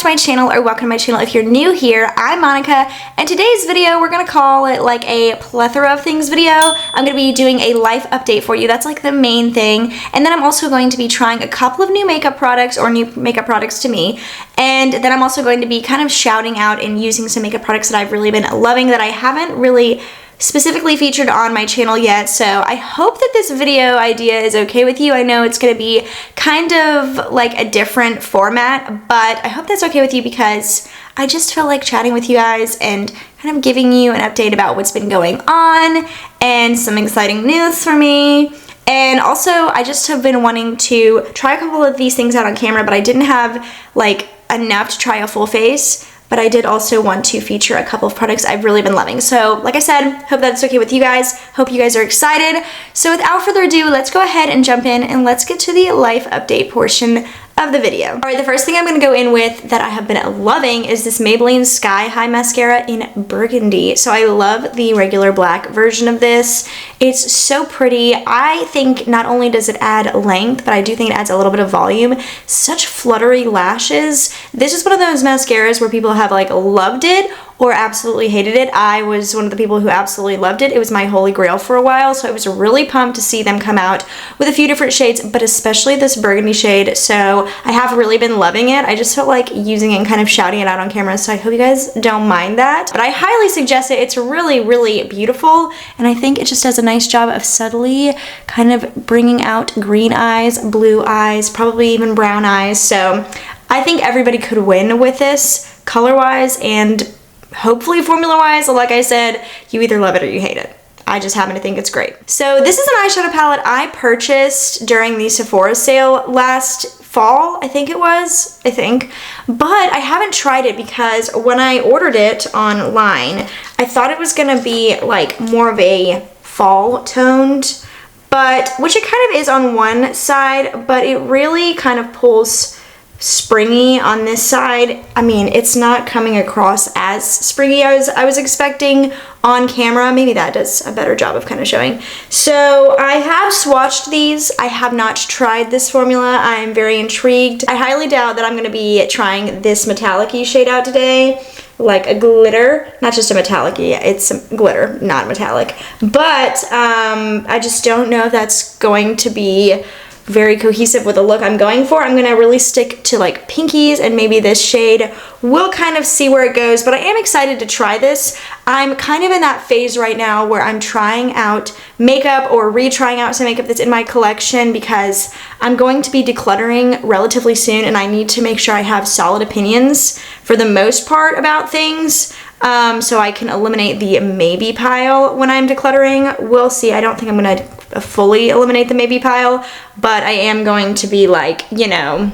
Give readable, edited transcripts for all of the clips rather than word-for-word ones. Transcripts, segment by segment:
to my channel, or welcome to my channel if you're new here. I'm Monica, and today's video, we're gonna call it like a plethora of things video. I'm gonna be doing a life update for you. That's like the main thing. And then I'm also going to be trying a couple of new makeup products, or new makeup products to me. And then I'm also going to be kind of shouting out and using some makeup products that I've really been loving that I haven't really specifically featured on my channel yet. So I hope that this video idea is okay with you. I know it's gonna be kind of like a different format, but I hope that's okay with you because I just felt like chatting with you guys and kind of giving you an update about what's been going on and some exciting news for me. And also, I just have been wanting to try a couple of these things out on camera, but I didn't have like enough to try a full face. But I did also want to feature a couple of products I've really been loving. So like I said, hope that's okay with you guys. Hope you guys are excited. So without further ado, let's go ahead and jump in and let's get to the life update portion of the video. All right, the first thing I'm gonna go in with that I have been loving is this Maybelline Sky High Mascara in Burgundy. So I love the regular black version of this. It's so pretty. I think not only does it add length, but I do think it adds a little bit of volume. Such fluttery lashes. This is one of those mascaras where people have like loved it or absolutely hated it. I was one of the people who absolutely loved it. It was my holy grail for a while, so I was really pumped to see them come out with a few different shades, but especially this burgundy shade. So I have really been loving it. I just felt like using it and kind of shouting it out on camera, so I hope you guys don't mind that. But I highly suggest it. It's really, really beautiful, and I think it just does a nice job of subtly kind of bringing out green eyes, blue eyes, probably even brown eyes. So I think everybody could win with this color-wise and hopefully formula-wise. Like I said, you either love it or you hate it. I just happen to think it's great. So this is an eyeshadow palette I purchased during the Sephora sale last fall, I think it was, but I haven't tried it because when I ordered it online, I thought it was gonna be like more of a fall toned, but which it kind of is on one side, but it really kind of pulls springy on this side. I mean, it's not coming across as springy as I was expecting on camera. Maybe that does a better job of kind of showing. So I have swatched these. I have not tried this formula. I'm very intrigued. I highly doubt that I'm going to be trying this metallic-y shade out today, like a glitter, not just a metallic-y, it's glitter, not metallic. But I just don't know if that's going to be very cohesive with the look I'm going for. I'm gonna really stick to like pinkies and maybe this shade. We'll kind of see where it goes, but I am excited to try this. I'm kind of in that phase right now where I'm trying out makeup or retrying out some makeup that's in my collection because I'm going to be decluttering relatively soon and I need to make sure I have solid opinions for the most part about things. So I can eliminate the maybe pile when I'm decluttering. We'll see. I don't think I'm gonna fully eliminate the maybe pile, but I am going to be like, you know,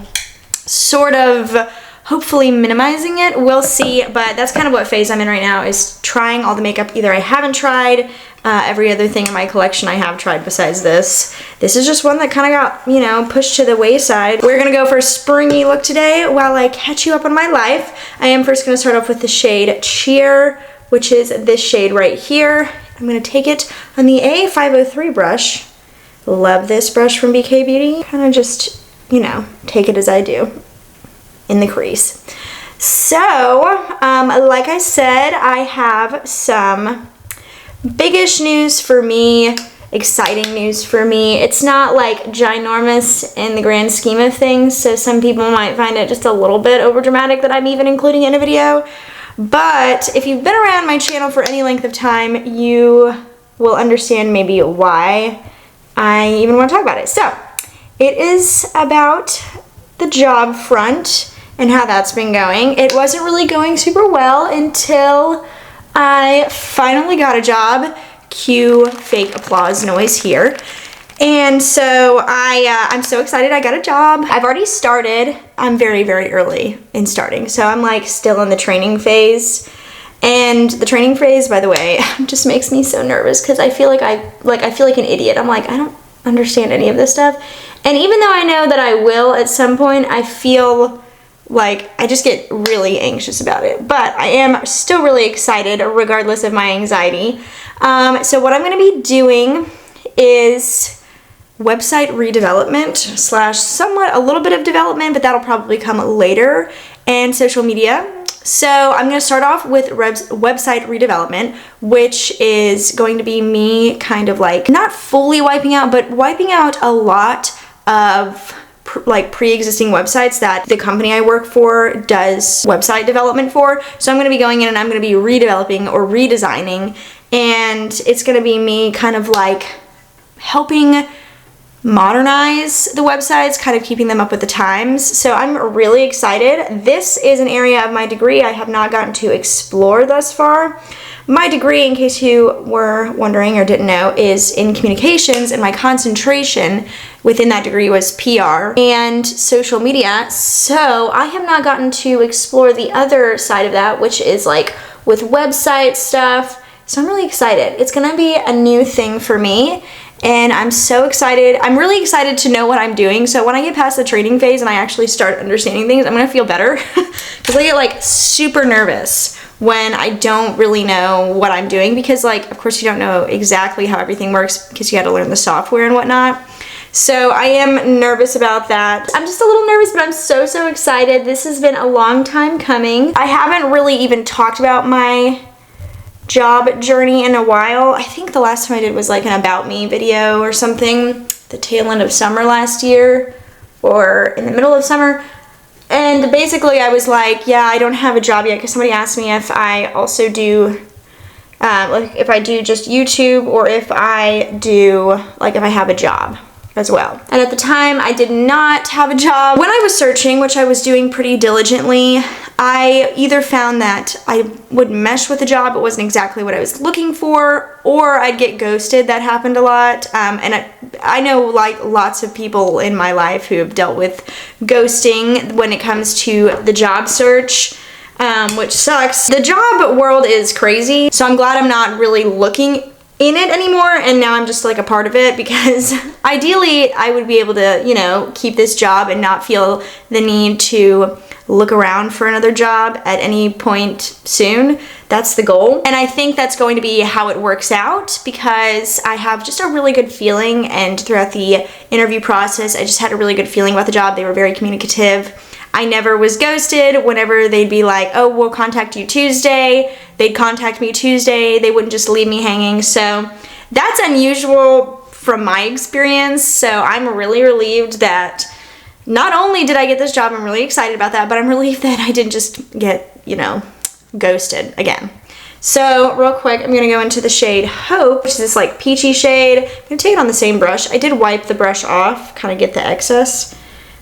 sort of hopefully minimizing it. We'll see, but that's kind of what phase I'm in right now, is trying all the makeup either I haven't tried. Every other thing in my collection I have tried besides this. This is just one that kind of got, you know, pushed to the wayside. We're gonna go for a springy look today while I catch you up on my life. I am first gonna start off with the shade Cheer, which is this shade right here. I'm gonna take it on the A503 brush. Love this brush from BK Beauty. Kind of just, you know, take it as I do in the crease. So, like I said, I have some biggish news for me, exciting news for me. It's not like ginormous in the grand scheme of things, so some people might find it just a little bit overdramatic that I'm even including it in a video. But if you've been around my channel for any length of time, you will understand maybe why I even want to talk about it. So, it is about the job front and how that's been going. It wasn't really going super well until I finally got a job. Cue fake applause noise here. And so I'm so excited I got a job. I've already started. I'm very, very early in starting. So I'm like still in the training phase. And the training phase, by the way, just makes me so nervous because I feel like I feel like an idiot. I'm like, I don't understand any of this stuff. And even though I know that I will at some point, I feel like I just get really anxious about it. But I am still really excited regardless of my anxiety. So what I'm going to be doing is website redevelopment slash somewhat a little bit of development, but that'll probably come later. and social media. So I'm going to start off with website redevelopment, which is going to be me kind of like not fully wiping out, but wiping out a lot of like pre-existing websites that the company I work for does website development for. So I'm going to be going in and I'm going to be redeveloping or redesigning, and it's going to be me kind of like helping modernize the websites, kind of keeping them up with the times. So I'm really excited. This is an area of my degree I have not gotten to explore thus far. My degree, in case you were wondering or didn't know, is in communications, and my concentration within that degree was PR and social media. So I have not gotten to explore the other side of that, which is like with website stuff. So I'm really excited. It's gonna be a new thing for me, and I'm so excited. I'm really excited to know what I'm doing. So when I get past the training phase and I actually start understanding things, I'm gonna feel better because I get like super nervous when I don't really know what I'm doing, because like, of course you don't know exactly how everything works because you had to learn the software and whatnot. So I am nervous about that. I'm just a little nervous, but I'm so excited. This has been a long time coming. I haven't really even talked about my job journey in a while. I think the last time I did was like an about me video or something, the tail end of summer last year or in the middle of summer. And basically I was like, yeah, I don't have a job yet, because somebody asked me if I also do like if I do just YouTube or if I do like if I have a job as well. And at the time I did not have a job. When I was searching, which I was doing pretty diligently, I either found that I would mesh with a job, it wasn't exactly what I was looking for, or I'd get ghosted. That happened a lot. And I know like lots of people in my life who have dealt with ghosting when it comes to the job search, which sucks. The job world is crazy, so I'm glad I'm not really looking in it anymore, and now I'm just like a part of it, because ideally I would be able to, you know, keep this job and not feel the need to look around for another job at any point soon. That's the goal, and I think that's going to be how it works out, because I have just a really good feeling, and throughout the interview process I just had a really good feeling about the job. They were very communicative. I never was ghosted. Whenever they'd be like, oh, we'll contact you Tuesday, they'd contact me Tuesday. They wouldn't just leave me hanging. So that's unusual from my experience. So I'm really relieved that not only did I get this job, I'm really excited about that, but I'm relieved that I didn't just get, you know, ghosted again. So real quick, I'm gonna go into the shade Hope, which is this like peachy shade. I'm gonna take it on the same brush. I did wipe the brush off, kind of get the excess.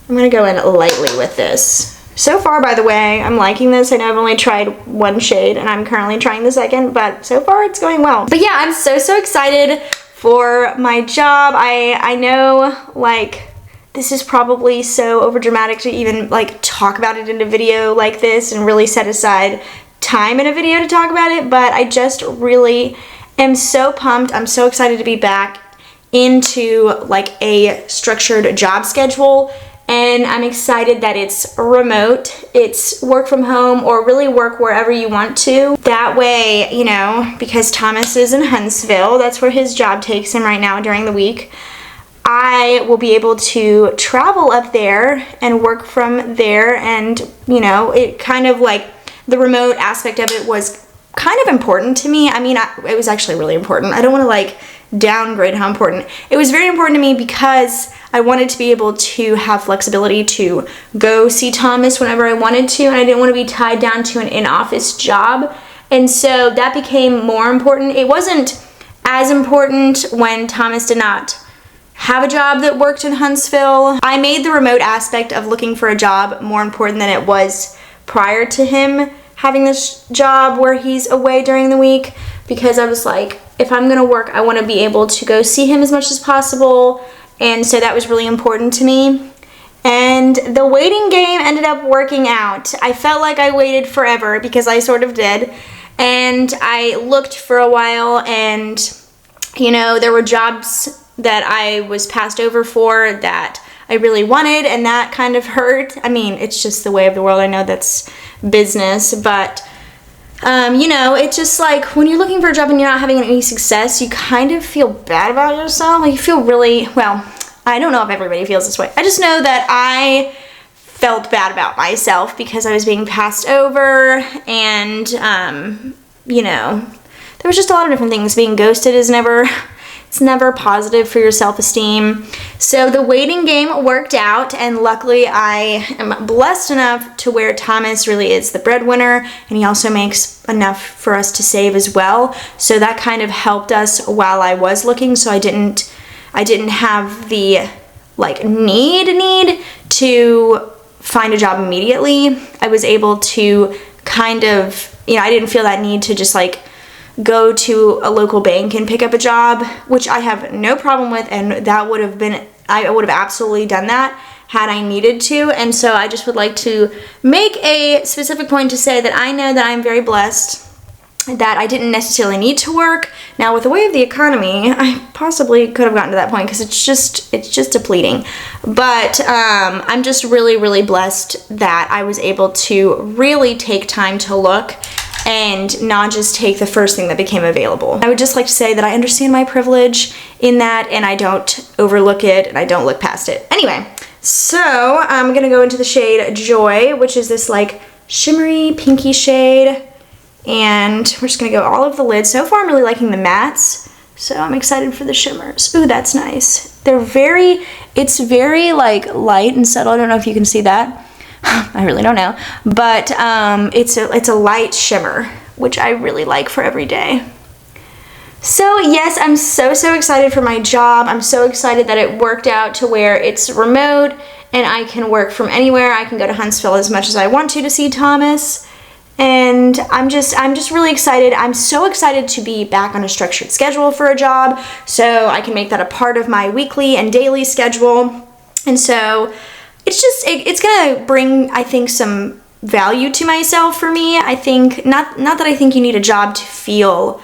I'm gonna go in lightly with this. So far, by the way, I'm liking this. I know I've only tried one shade and I'm currently trying the second, but so far it's going well. But yeah, I'm so excited for my job. I know like this is probably so overdramatic to even like talk about it in a video like this and really set aside time in a video to talk about it, but I just really am so pumped. I'm so excited to be back into like a structured job schedule. And I'm excited that it's remote, it's work from home, or really work wherever you want to. That way, you know, because Thomas is in Huntsville, that's where his job takes him right now during the week, I will be able to travel up there and work from there. And, you know, it kind of like the remote aspect of it was kind of important to me. I mean, it was actually really important. I don't want to like downgrade how important. It was very important to me because I wanted to be able to have flexibility to go see Thomas whenever I wanted to, and I didn't want to be tied down to an in-office job. And so that became more important. It wasn't as important when Thomas did not have a job that worked in Huntsville. I made the remote aspect of looking for a job more important than it was prior to him having this job where he's away during the week, because I was like, if I'm gonna work, I want to be able to go see him as much as possible. And so that was really important to me. And the waiting game ended up working out. I felt like I waited forever, because I sort of did. And I looked for a while, and you know, there were jobs that I was passed over for that I really wanted, and that kind of hurt. I mean, it's just the way of the world. I know that's business, but you know, it's just like when you're looking for a job and you're not having any success, you kind of feel bad about yourself. Like you feel really, well, I don't know if everybody feels this way. I just know that I felt bad about myself because I was being passed over, and you know, there was just a lot of different things. Being ghosted is never, it's never positive for your self-esteem. So the waiting game worked out, and luckily I am blessed enough to where Thomas really is the breadwinner, and he also makes enough for us to save as well. So that kind of helped us while I was looking, so I didn't have the like need to find a job immediately. I was able to kind of, you know, I didn't feel that need to just like go to a local bank and pick up a job, which I have no problem with, and that would have been, I would have absolutely done that had I needed to. And so I just would like to make a specific point to say that I know that I'm very blessed that I didn't necessarily need to work. Now with the way of the economy, I possibly could have gotten to that point because it's just depleting. But I'm just really blessed that I was able to really take time to look and not just take the first thing that became available. I would just like to say that I understand my privilege in that, and I don't overlook it, and I don't look past it. Anyway, so I'm gonna go into the shade Joy, which is this like shimmery pinky shade. And we're just gonna go all over the lid. So far I'm really liking the mattes, so I'm excited for the shimmers. Ooh, that's nice. It's very like light and subtle. I don't know if you can see that. I really don't know. But it's a light shimmer, which I really like for every day. So yes, I'm so excited for my job. I'm so excited that it worked out to where it's remote and I can work from anywhere. I can go to Huntsville as much as I want to see Thomas. And I'm just really excited. I'm so excited to be back on a structured schedule for a job, so I can make that a part of my weekly and daily schedule. And so it's gonna bring, I think, some value to myself for me. I think, not that I think you need a job to feel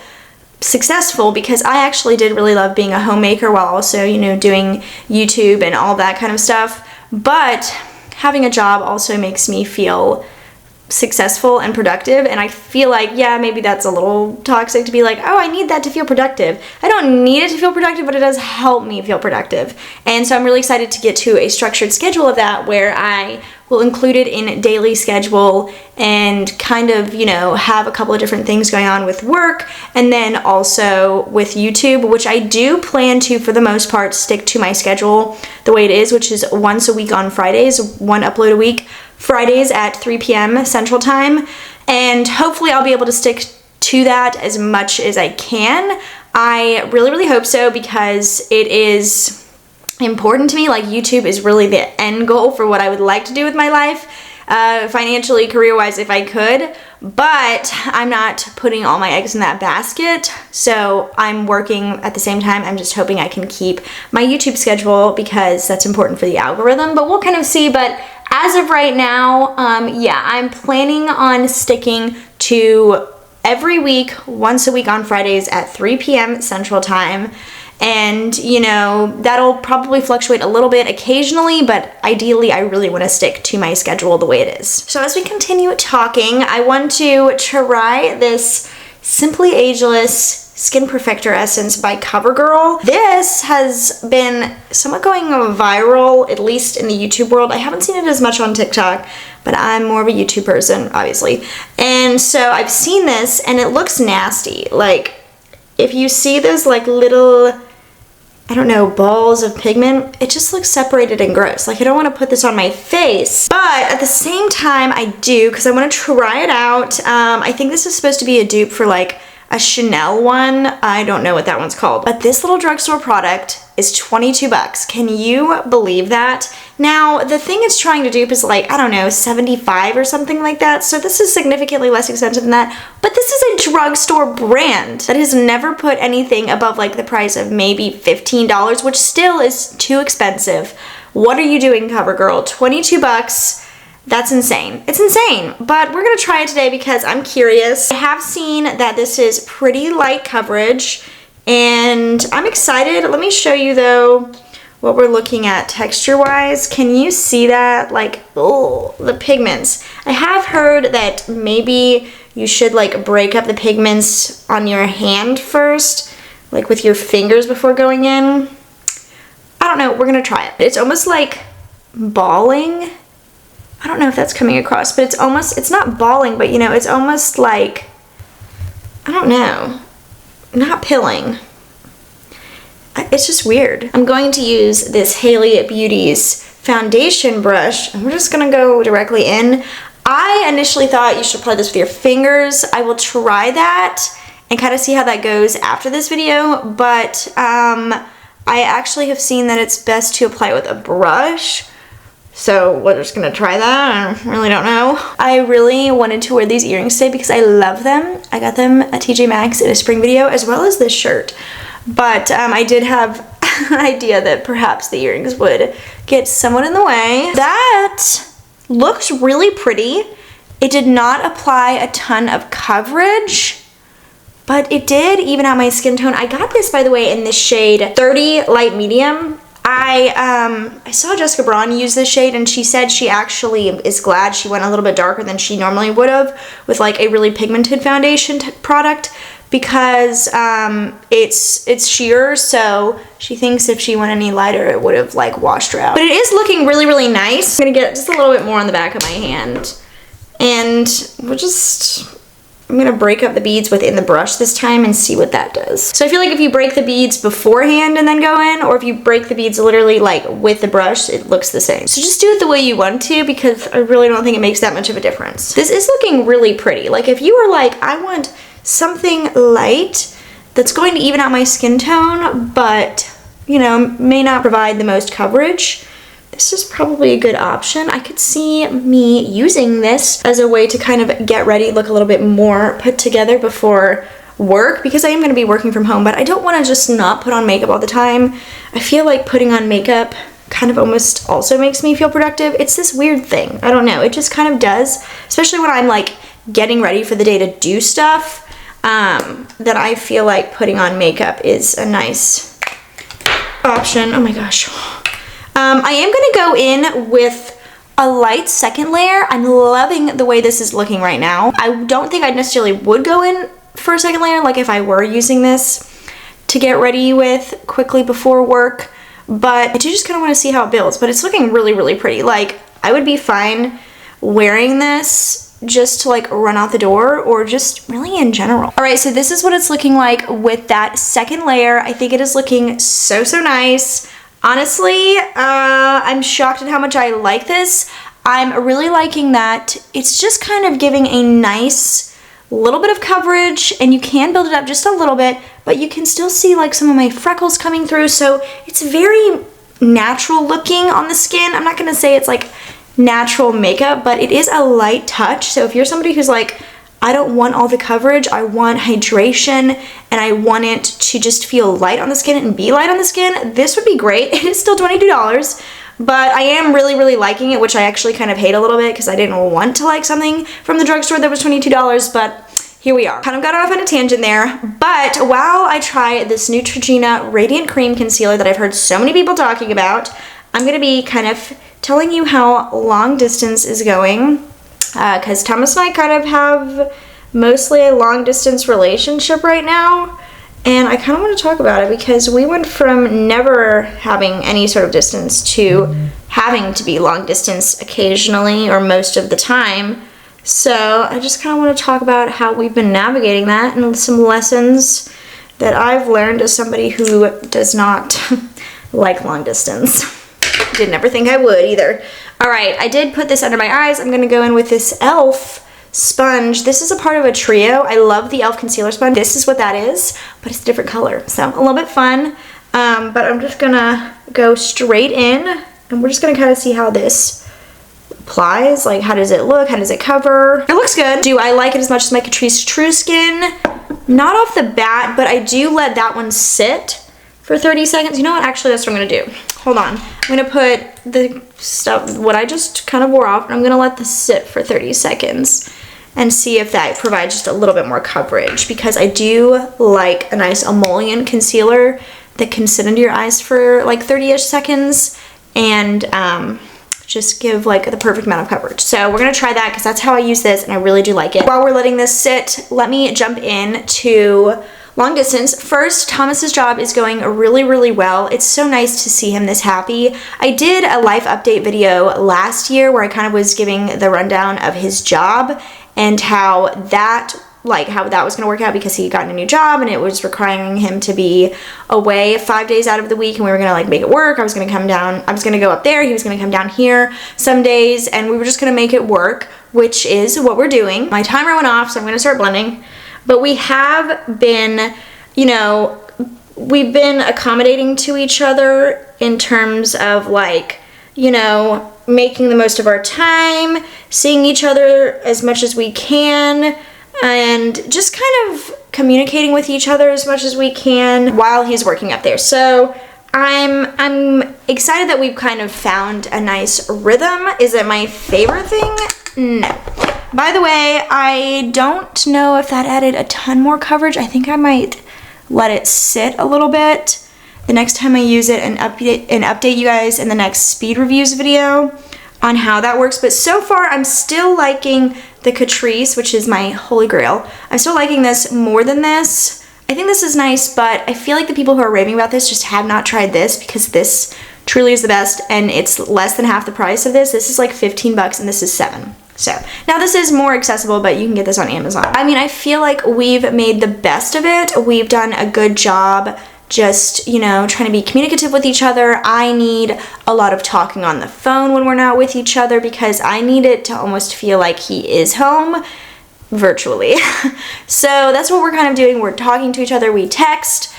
successful, because I actually did really love being a homemaker while also, you know, doing YouTube and all that kind of stuff. But having a job also makes me feel successful and productive, and I feel like, yeah, maybe that's a little toxic to be like, oh, I need that to feel productive. I don't need it to feel productive, but it does help me feel productive. And so I'm really excited to get to a structured schedule of that, where I will include it in daily schedule and kind of, you know, have a couple of different things going on with work and then also with YouTube, which I do plan to, for the most part, stick to my schedule the way it is, which is once a week on Fridays, one upload a week, Fridays at 3 p.m. Central Time, and hopefully I'll be able to stick to that as much as I can. I really hope so, because it is important to me. Like, YouTube is really the end goal for what I would like to do with my life, financially, career-wise, if I could, but I'm not putting all my eggs in that basket, so I'm working at the same time. I'm just hoping I can keep my YouTube schedule, because that's important for the algorithm, but we'll kind of see. But as of right now, yeah, I'm planning on sticking to every week, once a week on Fridays at 3 p.m. Central Time. And, you know, that'll probably fluctuate a little bit occasionally, but ideally I really want to stick to my schedule the way it is. So as we continue talking, I want to try this Simply Ageless Skin Perfector Essence by CoverGirl. This has been somewhat going viral, at least in the YouTube world. I haven't seen it as much on TikTok, but I'm more of a YouTube person, obviously. And so I've seen this, and it looks nasty. Like, if you see those like little, I don't know, balls of pigment, it just looks separated and gross. Like, I don't want to put this on my face, but at the same time I do, because I want to try it out. I think this is supposed to be a dupe for like a Chanel one. I don't know what that one's called, but this little drugstore product is 22 bucks. Can you believe that? Now, the thing it's trying to dupe is like, I don't know, 75 or something like that. So this is significantly less expensive than that, but this is a drugstore brand that has never put anything above like the price of maybe $15, which still is too expensive. What are you doing, CoverGirl? 22 bucks. That's insane. It's insane, but we're gonna try it today because I'm curious. I have seen that this is pretty light coverage, and I'm excited. Let me show you though what we're looking at texture-wise. Can you see that? Like, oh, the pigments. I have heard that maybe you should like break up the pigments on your hand first, like with your fingers before going in. I don't know, we're gonna try it. It's almost like balling. I don't know if that's coming across, but it's almost, it's not balling, but you know, it's almost like, I don't know, not pilling. It's just weird. I'm going to use this Haley Beauty's foundation brush, and we're just gonna go directly in. I initially thought you should apply this with your fingers. I will try that and kind of see how that goes after this video, but I actually have seen that it's best to apply it with a brush. So we're just gonna try that. I really don't know. I really wanted to wear these earrings today because I love them. I got them at TJ Maxx in a spring video, as well as this shirt. But I did have an idea that perhaps the earrings would get somewhat in the way. That looks really pretty. It did not apply a ton of coverage, but it did even out my skin tone. I got this, by the way, in the shade 30 Light Medium. I saw Jessica Braun use this shade, and she said she actually is glad she went a little bit darker than she normally would have with like a really pigmented foundation product, because it's sheer, so she thinks if she went any lighter it would have like washed her out. But it is looking really, really nice. I'm gonna get just a little bit more on the back of my hand, and I'm gonna break up the beads within the brush this time and see what that does. So I feel like if you break the beads beforehand and then go in, or if you break the beads literally like with the brush, it looks the same. So just do it the way you want to, because I really don't think it makes that much of a difference. This is looking really pretty. Like if you were like, I want something light that's going to even out my skin tone, but you know, may not provide the most coverage, this is probably a good option. I could see me using this as a way to kind of get ready, look a little bit more put together before work, because I am going to be working from home, but I don't want to just not put on makeup all the time. I feel like putting on makeup kind of almost also makes me feel productive. It's this weird thing. I don't know. It just kind of does, especially when I'm like getting ready for the day to do stuff, that I feel like putting on makeup is a nice option. Oh my gosh. I am going to go in with a light second layer. I'm loving the way this is looking right now. I don't think I necessarily would go in for a second layer, like if I were using this to get ready with quickly before work, but I do just kind of want to see how it builds. But it's looking really, really pretty. Like I would be fine wearing this just to like run out the door, or just really in general. All right, so this is what it's looking like with that second layer. I think it is looking so, so nice. Honestly, I'm shocked at how much I like this. I'm really liking that it's just kind of giving a nice little bit of coverage, and you can build it up just a little bit, but you can still see like some of my freckles coming through, so it's very natural looking on the skin. I'm not gonna say it's like natural makeup, but it is a light touch. So if you're somebody who's like, I don't want all the coverage, I want hydration, and I want it to just feel light on the skin and be light on the skin, this would be great. It is still $22, but I am really, really liking it, which I actually kind of hate a little bit because I didn't want to like something from the drugstore that was $22, but here we are. Kind of got off on a tangent there, but while I try this Neutrogena Radiant Cream Concealer that I've heard so many people talking about, I'm gonna be kind of telling you how long distance is going, because Thomas and I kind of have mostly a long distance relationship right now, and I kind of want to talk about it because we went from never having any sort of distance to having to be long distance occasionally or most of the time. So I just kind of want to talk about how we've been navigating that and some lessons that I've learned as somebody who does not like long distance. Didn't ever think I would either. All right, I did put this under my eyes. I'm going to go in with this e.l.f. sponge. This is a part of a trio. I love the e.l.f. concealer sponge. This is what that is, but it's a different color, so a little bit fun. But I'm just going to go straight in, and we're just going to kind of see how this applies. Like, how does it look? How does it cover? It looks good. Do I like it as much as my Catrice True Skin? Not off the bat, but I do let that one sit for 30 seconds. You know what? Actually, that's what I'm going to do. Hold on. I'm going to put the stuff, what I just kind of wore off, and I'm going to let this sit for 30 seconds and see if that provides just a little bit more coverage, because I do like a nice emollient concealer that can sit under your eyes for like 30-ish seconds and just give like the perfect amount of coverage. So we're going to try that because that's how I use this, and I really do like it. While we're letting this sit, let me jump in to long distance. First, Thomas's job is going really, really well. It's so nice to see him this happy. I did a life update video last year where I kind of was giving the rundown of his job and how that was going to work out, because he got a new job and it was requiring him to be away 5 days out of the week, and we were going to like make it work. I was going to come down, I was going to go up there, he was going to come down here some days, and we were just going to make it work, which is what we're doing. My timer went off, so I'm going to start blending. But we have been, you know, we've been accommodating to each other in terms of like, you know, making the most of our time, seeing each other as much as we can, and just kind of communicating with each other as much as we can while he's working up there. So I'm excited that we've kind of found a nice rhythm. Is it my favorite thing? No. By the way, I don't know if that added a ton more coverage. I think I might let it sit a little bit the next time I use it, and update you guys in the next speed reviews video on how that works. But so far, I'm still liking the Catrice, which is my holy grail. I'm still liking this more than this. I think this is nice, but I feel like the people who are raving about this just have not tried this, because this truly is the best, and it's less than half the price of this. This is like 15 bucks and this is $7. So now this is more accessible, but you can get this on Amazon. I mean, I feel like we've made the best of it. We've done a good job just, you know, trying to be communicative with each other. I need a lot of talking on the phone when we're not with each other, because I need it to almost feel like he is home virtually. So that's what we're kind of doing. We're talking to each other. We text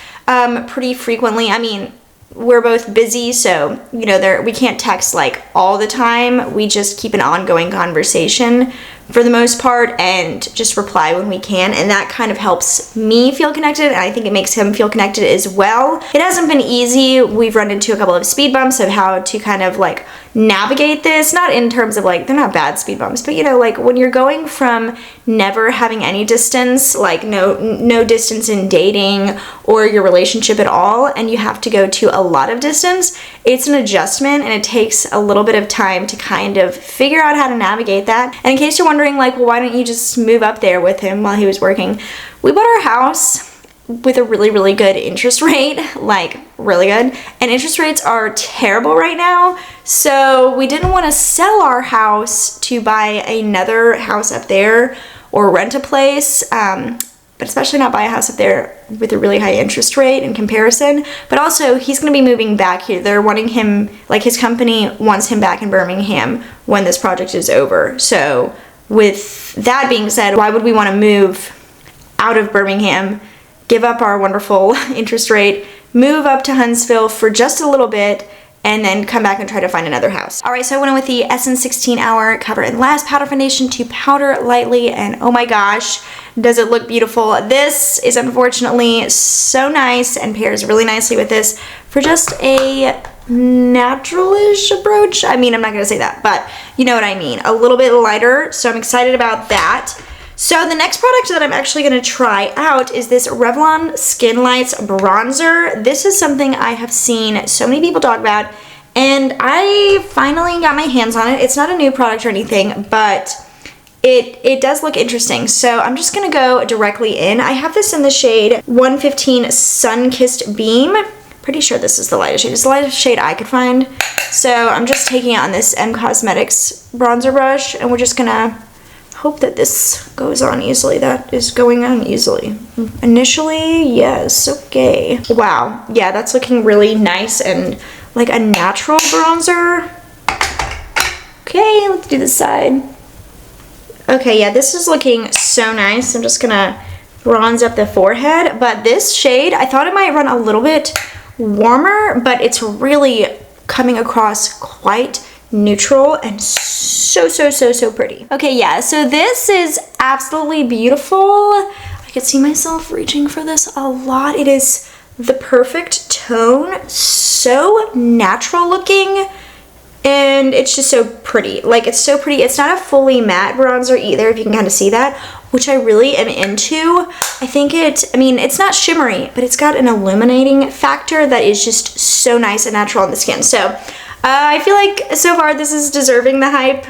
pretty frequently. I mean, we're both busy, so, you know, we can't text like all the time. We just keep an ongoing conversation for the most part and just reply when we can, and that kind of helps me feel connected, and I think it makes him feel connected as well. It hasn't been easy. We've run into a couple of speed bumps of how to kind of like navigate this, not in terms of like, they're not bad speed bumps, but you know, like when you're going from never having any distance, like no distance in dating or your relationship at all, and you have to go to a lot of distance, it's an adjustment, and it takes a little bit of time to kind of figure out how to navigate that. And in case you're wondering like, well, why don't you just move up there with him while he was working? We bought our house with a really, really good interest rate, like really good. And interest rates are terrible right now. So we didn't want to sell our house to buy another house up there or rent a place, but especially not buy a house up there with a really high interest rate in comparison. But also, he's going to be moving back here. They're wanting him, like his company wants him back in Birmingham when this project is over. So with that being said, why would we want to move out of Birmingham, give up our wonderful interest rate, move up to Huntsville for just a little bit, and then come back and try to find another house? All right, so I went in with the Essence 16 Hour Cover and Last Powder Foundation to powder lightly, and oh my gosh, does it look beautiful. This is unfortunately so nice and pairs really nicely with this for just a natural-ish approach. I mean, I'm not gonna say that, but you know what I mean. A little bit lighter, so I'm excited about that. So the next product that I'm actually going to try out is this Revlon Skinlights Bronzer. This is something I have seen so many people talk about, and I finally got my hands on it. It's not a new product or anything, but it does look interesting. So I'm just going to go directly in. I have this in the shade 115 Sun-Kissed Beam. Pretty sure this is the lightest shade. It's the lightest shade I could find. So I'm just taking it on this M Cosmetics bronzer brush, and we're just going to hope that this goes on easily. That is going on easily. Initially, yes, okay. Wow, yeah, that's looking really nice and like a natural bronzer. Okay, let's do this side. Okay, yeah, this is looking so nice. I'm just gonna bronze up the forehead, but this shade, I thought it might run a little bit warmer, but it's really coming across quite neutral and so pretty. Okay, yeah, so this is absolutely beautiful. I could see myself reaching for this a lot. It is the perfect tone, so natural looking, and it's just so pretty. Like, it's so pretty. It's not a fully matte bronzer either, if you can kind of see that, which I really am into. I think I mean, it's not shimmery, but it's got an illuminating factor that is just so nice and natural on the skin. So I feel like so far this is deserving the hype.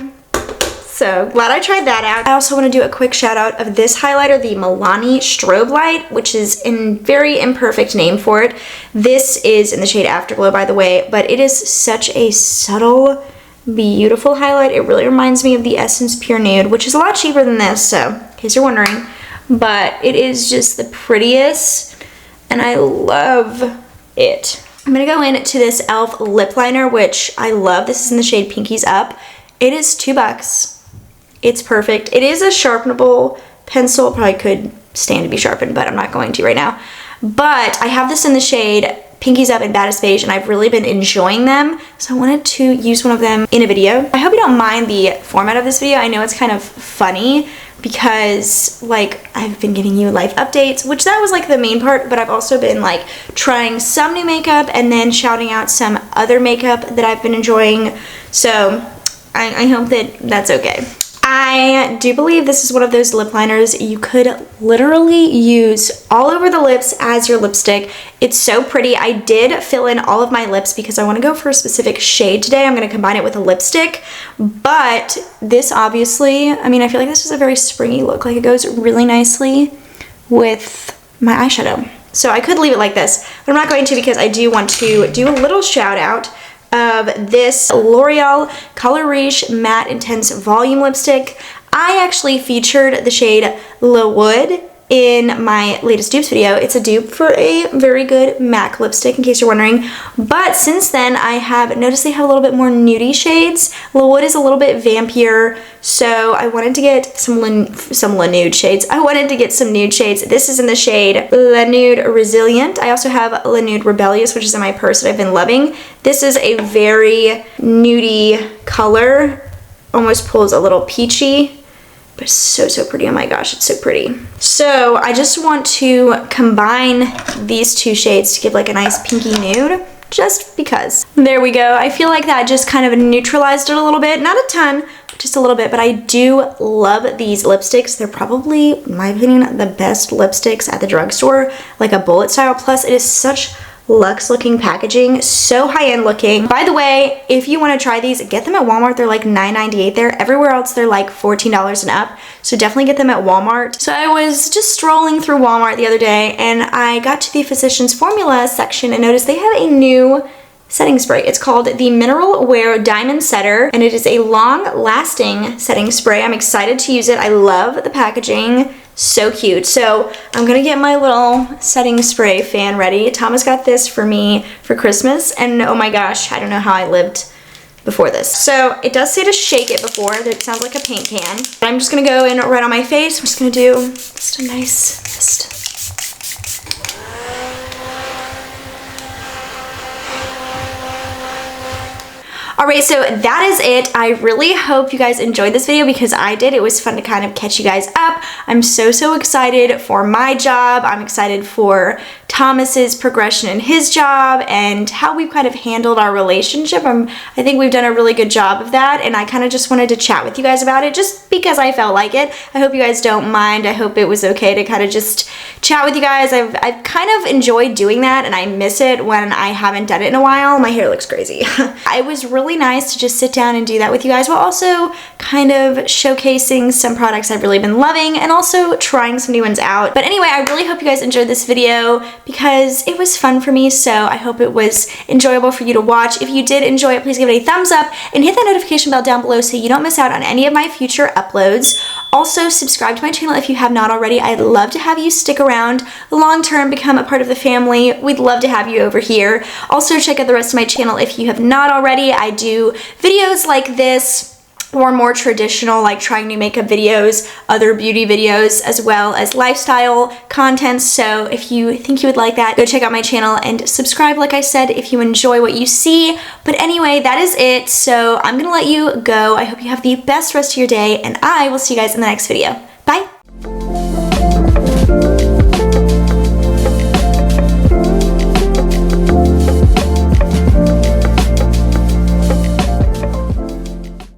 So glad I tried that out. I also want to do a quick shout out of this highlighter, the Milani Strobelight, which is a very imperfect name for it. This is in the shade Afterglow, by the way, but it is such a subtle, beautiful highlight. It really reminds me of the Essence Pure Nude, which is a lot cheaper than this, so in case you're wondering. But it is just the prettiest, and I love it. I'm gonna go into this e.l.f. lip liner, which I love. This is in the shade Pinkies Up. It is $2. It's perfect. It is a sharpenable pencil. It probably could stand to be sharpened, but I'm not going to right now. But I have this in the shade Pinkies Up and Baddest Beige, and I've really been enjoying them, so I wanted to use one of them in a video. I hope you don't mind the format of this video. I know it's kind of funny because like I've been giving you life updates, which that was like the main part, but I've also been like trying some new makeup and then shouting out some other makeup that I've been enjoying. So I hope that that's okay. I do believe this is one of those lip liners you could literally use all over the lips as your lipstick. It's so pretty. I did fill in all of my lips because I want to go for a specific shade today. I'm going to combine it with a lipstick, but this obviously, I mean, I feel like this is a very springy look. Like it goes really nicely with my eyeshadow. So I could leave it like this, but I'm not going to because I do want to do a little shout out of this L'Oreal Color Riche Matte Intense Volume Lipstick. I actually featured the shade Le Wood in my latest dupes video. It's a dupe for a very good MAC lipstick, in case you're wondering. But since then, I have noticed they have a little bit more nudie shades. Le Wood is a little bit vampier, so I wanted to get some Le Nude shades. I wanted to get some nude shades. This is in the shade Le Nude Resilient. I also have Le Nude Rebellious, which is in my purse that I've been loving. This is a very nudie color, almost pulls a little peachy. But it's so, so pretty. Oh my gosh, it's so pretty. So I just want to combine these two shades to give like a nice pinky nude, just because. There we go. I feel like that just kind of neutralized it a little bit. Not a ton, just a little bit, but I do love these lipsticks. They're probably, in my opinion, the best lipsticks at the drugstore, like a bullet style. Plus, it is such luxe looking packaging, so high-end looking. By the way, if you want to try these, get them at Walmart. They're like $9.98 there. Everywhere else they're like $14 and up, so definitely get them at Walmart. So I was just strolling through Walmart the other day and I got to the Physicians Formula section and noticed they have a new setting spray. It's called the Mineral Wear Diamond Setter, and it is a long-lasting setting spray. I'm excited to use it. I love the packaging. So cute. So I'm gonna get my little setting spray fan ready. Thomas got this for me for Christmas, and oh my gosh, I don't know how I lived before this. So it does say to shake it before. It sounds like a paint can. But I'm just gonna go in right on my face. I'm just gonna do just a nice mist. Alright, so that is it. I really hope you guys enjoyed this video because I did. It was fun to kind of catch you guys up. I'm so, so excited for my job. I'm excited for Thomas's progression in his job and how we've kind of handled our relationship. I think we've done a really good job of that, and I kind of just wanted to chat with you guys about it just because I felt like it. I hope you guys don't mind. I hope it was okay to kind of just chat with you guys. I've kind of enjoyed doing that, and I miss it when I haven't done it in a while. My hair looks crazy. It was really nice to just sit down and do that with you guys while also kind of showcasing some products I've really been loving and also trying some new ones out. But anyway, I really hope you guys enjoyed this video because it was fun for me, so I hope it was enjoyable for you to watch. If you did enjoy it, please give it a thumbs up and hit that notification bell down below so you don't miss out on any of my future uploads. Also, subscribe to my channel if you have not already. I'd love to have you stick around long term, become a part of the family. We'd love to have you over here. Also, check out the rest of my channel if you have not already. I do videos like this, or more traditional, like trying new makeup videos, other beauty videos, as well as lifestyle content. So if you think you would like that, go check out my channel and subscribe, like I said, if you enjoy what you see. But anyway, that is it. So I'm gonna let you go. I hope you have the best rest of your day, and I will see you guys in the next video. Bye.